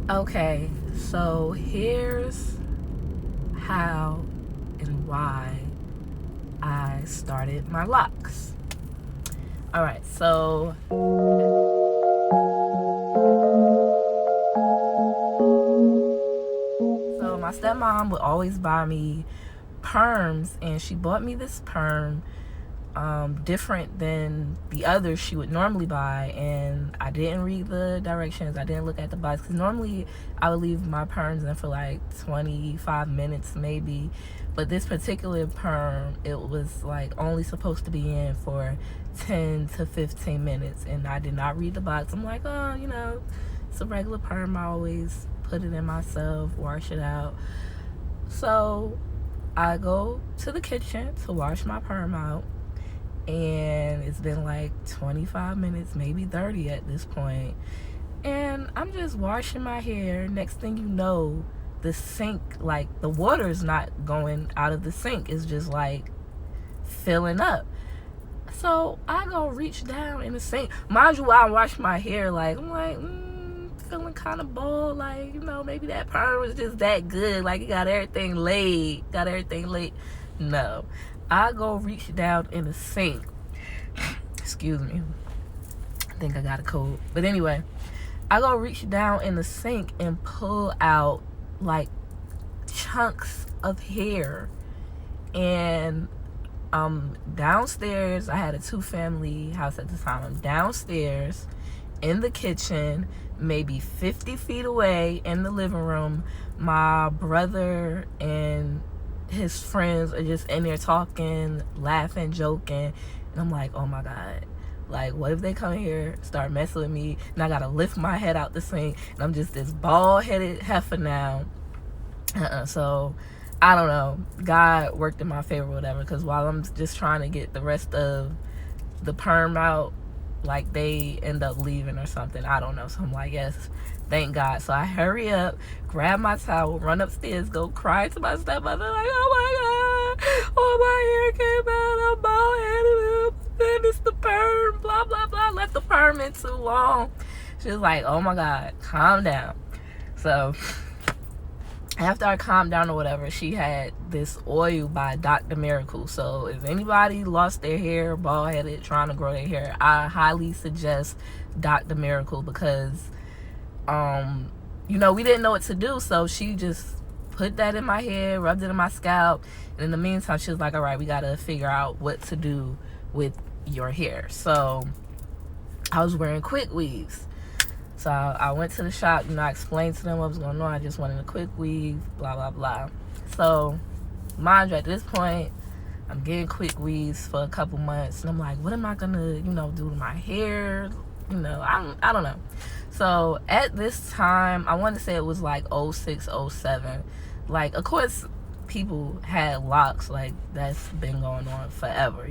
Okay, so here's how and why I started my locks. Alright, so my stepmom would always buy me perms, and she bought me this perm different than the others she would normally buy, and I didn't read the directions. I didn't look at the box, because normally I would leave my perms in for like 25 minutes maybe, but this particular perm, it was like only supposed to be in for 10 to 15 minutes, and I did not read the box. I'm like, oh, it's a regular perm. I always put it in myself, wash it out. So I go to the kitchen to wash my perm out, and it's been like 25 minutes, maybe 30 at this point, and I'm just washing my hair. Next thing you know, the sink, like, the water's not going out of the sink, it's just like filling up. So I go reach down in the sink. Mind you, while I wash my hair, like, I'm like, feeling kind of bold, like, maybe that perm was just that good, like it got everything laid. No, I go reach down in the sink. Excuse me, I think I got a cold. But anyway, I go reach down in the sink and pull out like chunks of hair. And downstairs, I had a 2-family house at the time. I'm downstairs in the kitchen, maybe 50 feet away in the living room. My brother and his friends are just in there talking, laughing, joking, and I'm like, oh my God, like, what if they come here, start messing with me, and I gotta lift my head out the sink, and I'm just this bald-headed heifer now. So I don't know, God worked in my favor or whatever, because while I'm just trying to get the rest of the perm out, like, they end up leaving or something. I don't know. So I'm like, yes, thank God. So I hurry up, grab my towel, run upstairs, go cry to my stepmother, like, oh my God, oh, my hair came out, I'm bald-headed, then it's the perm, blah, blah, blah. Left the perm in too long. She was like, oh my God, calm down. So after I calmed down or whatever, she had this oil by Dr. Miracle. So if anybody lost their hair, bald-headed, trying to grow their hair, I highly suggest Dr. Miracle, because we didn't know what to do. So she just put that in my hair, rubbed it in my scalp, and in the meantime, she was like, all right, we gotta figure out what to do with your hair. So I was wearing quick weaves. So I went to the shop, I explained to them what was going on. I just wanted a quick weave, blah, blah, blah. So, mind you, at this point, I'm getting quick weaves for a couple months. And I'm like, what am I going to, do to my hair? I don't know. So, at this time, I want to say it was like 06, 07. Like, of course, people had locks. Like, that's been going on forever,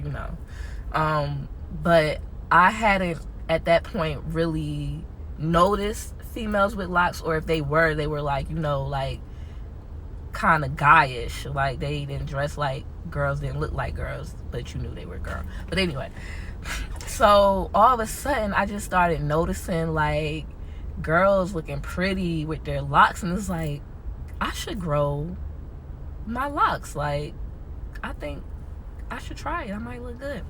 But I hadn't, at that point, really noticed females with locks, or if they were like, like, kind of guyish, like they didn't dress like girls, didn't look like girls, but you knew they were girls. But anyway, so all of a sudden I just started noticing like girls looking pretty with their locks, and it's like, I should grow my locks. Like, I think I should try it, I might look good.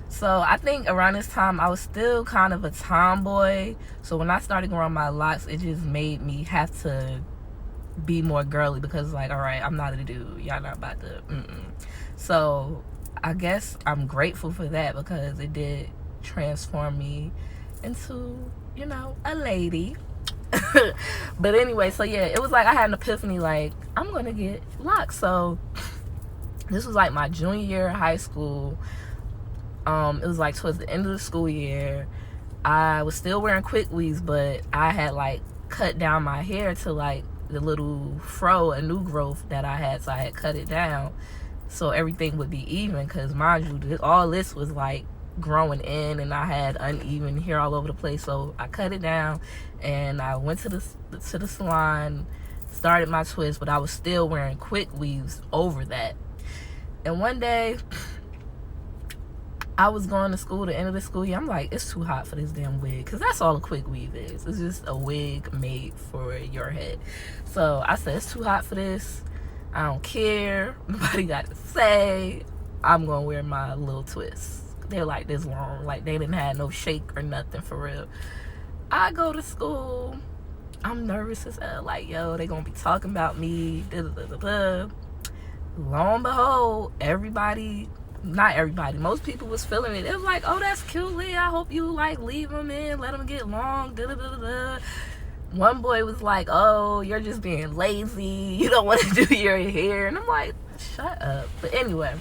So I think around this time I was still kind of a tomboy. So when I started growing my locks, it just made me have to be more girly, because like, all right, I'm not a dude. Y'all not about to. So I guess I'm grateful for that, because it did transform me into, a lady. But anyway, so yeah, it was like I had an epiphany, like, I'm gonna get locks. So this was like my junior year of high school. It was like towards the end of the school year. I was still wearing quick weaves, but I had like cut down my hair to like the little fro, a new growth that I had. So I had cut it down so everything would be even, because mind you, all this was like growing in, and I had uneven hair all over the place. So I cut it down, and I went to the salon, started my twist, but I was still wearing quick weaves over that. And one day I was going to school the end of the school year. I'm like, it's too hot for this damn wig, because that's all a quick weave is. It's just a wig made for your head. So I said, it's too hot for this. I don't care. Nobody got to say. I'm going to wear my little twists. They're like this long. Like, they didn't have no shake or nothing for real. I go to school. I'm nervous as hell. Like, yo, they going to be talking about me. Da-da-da-da-da. Lo and behold, not everybody, most people was feeling it. It was like, oh, that's cute, Leah. I hope you, like, leave them in, let them get long, da-da-da-da-da. One boy was like, oh, you're just being lazy. You don't want to do your hair. And I'm like, shut up. But anyway,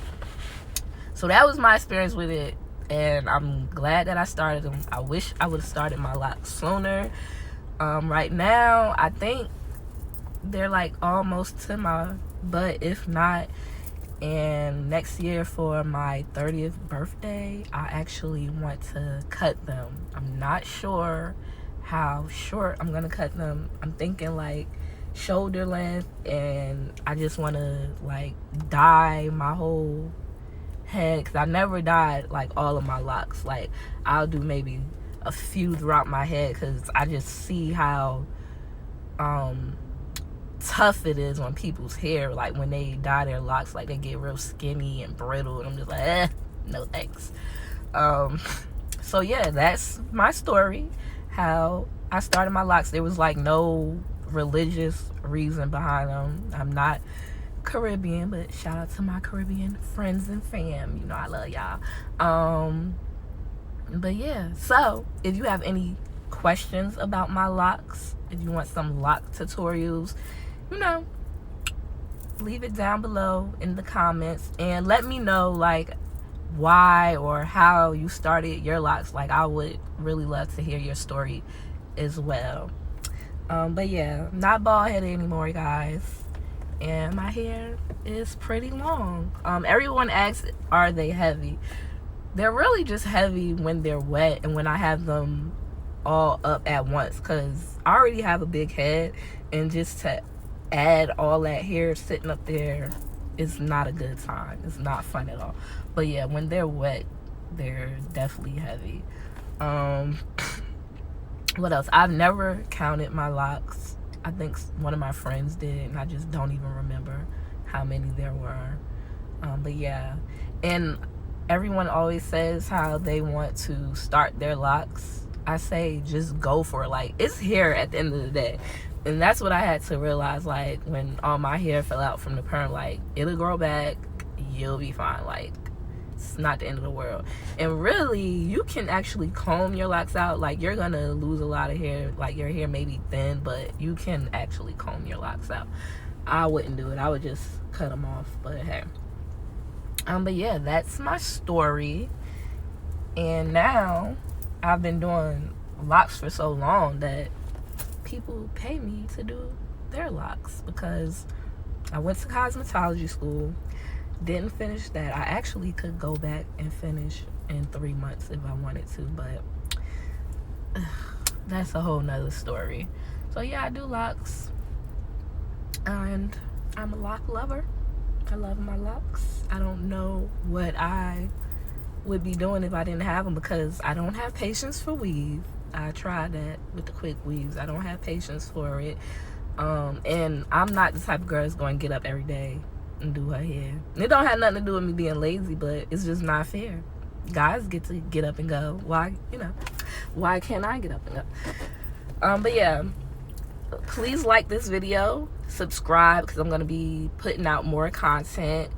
so that was my experience with it. And I'm glad that I started them. I wish I would have started my locks sooner. Right now, I think they're, like, almost to my butt, if not. And next year for my 30th birthday, I actually want to cut them. I'm not sure how short I'm gonna cut them. I'm thinking like shoulder length, and I just want to like dye my whole head, because I never dyed like all of my locks. Like, I'll do maybe a few throughout my head, because I just see how tough it is on people's hair. Like, when they dye their locks, like, they get real skinny and brittle, and I'm just like, no thanks. So yeah, that's my story, how I started my locks. There was like no religious reason behind them. I'm not Caribbean, but shout out to my Caribbean friends and fam, you know I love y'all. But yeah, so if you have any questions about my locks, if you want some lock tutorials, you know, leave it down below in the comments and let me know like why or how you started your locks. Like, I would really love to hear your story as well. But yeah, I'm not bald headed anymore, guys, and my hair is pretty long. Everyone asks, are they heavy? They're really just heavy when they're wet and when I have them all up at once, because I already have a big head, and just to add all that hair sitting up there is not a good time. It's not fun at all. But yeah, when they're wet, they're definitely heavy. What else? I've never counted my locks. I think one of my friends did, and I just don't even remember how many there were. But yeah, and everyone always says how they want to start their locks. I say just go for it. Like, it's hair at the end of the day. And that's what I had to realize, like, when all my hair fell out from the perm. Like, it'll grow back, you'll be fine. Like, it's not the end of the world. And really, you can actually comb your locks out. Like, you're gonna lose a lot of hair. Like, your hair may be thin, but you can actually comb your locks out. I wouldn't do it. I would just cut them off. But hey. But yeah, that's my story. And now I've been doing locks for so long that people pay me to do their locks, because I went to cosmetology school, didn't finish that. I actually could go back and finish in 3 months if I wanted to, but that's a whole nother story. So yeah, I do locks, and I'm a lock lover. I love my locks. I don't know what I would be doing if I didn't have them, because I don't have patience for weave. I tried that with the quick weaves. I don't have patience for it. And I'm not the type of girl that's going to get up every day and do her hair. And it don't have nothing to do with me being lazy, but it's just not fair. Guys get to get up and go. Why, why can't I get up and go? But yeah, please like this video, subscribe, because I'm going to be putting out more content.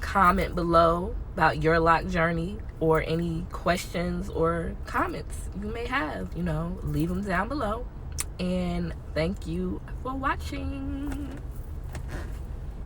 Comment below about your lock journey, or any questions or comments you may have. Leave them down below. And thank you for watching.